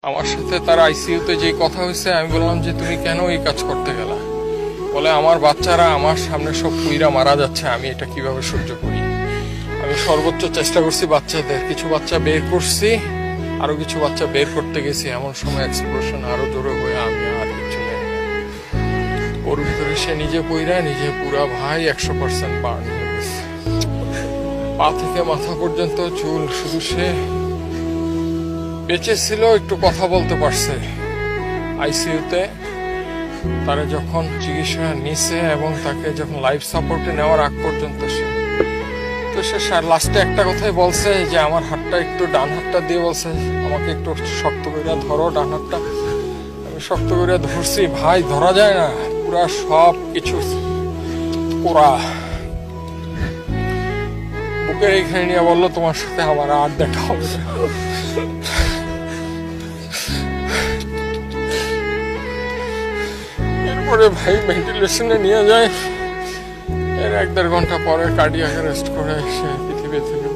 আমার সাথে তার আইসিইউতে যে কথা হয়েছে, আমি বললাম যে তুমি কেন এই কাজ করতে গেলা? বলে আমার বাচ্চারা আমার সামনে সব পুইরা মারা যাচ্ছে, আমি এটা কিভাবে সহ্য করি। আমি সর্বোচ্চ চেষ্টা করছি বাচ্চাদের, কিছু বাচ্চা বের করছি, আরো কিছু বাচ্চা বের করতে গেছি, এমন সময় এক্সপ্লোশন আরো জোরে হয়ে আমি আর কিছু নেই। ওর ভিতরে সে নিজে পইরা নিজে পুরা ভাই 100% বার্ন হয়ে গেছে, পা থেকে মাথা পর্যন্ত চুল। শুধু সে বেঁচে ছিল, একটু কথা বলতে পারছে আইসিইউতে। তারা যখন চিকিৎসা নিছে এবং তাকে যখন লাইফ সাপোর্টে নেওয়ার আগ পর্যন্ত সে লাস্টে একটা কথাই বলছে যে আমার হাতটা একটু, ডান হাতটা দিয়ে বলছে আমাকে একটু শক্ত করে ধরো ডান হাতটা। আমি শক্ত করে ধরছি, ভাই ধরা যায় না, পুরা সব কিছু পুরা বুকের এইখানে নিয়ে বললো তোমার সাথে আমার আর দেখা হবে না। এরপরে ভাই ভেন্টিলেশনে নিয়ে যায়, এর 1-1.5 ঘন্টা পরে কার্ডিয়াক অ্যারেস্ট করে সে পৃথিবী থেকে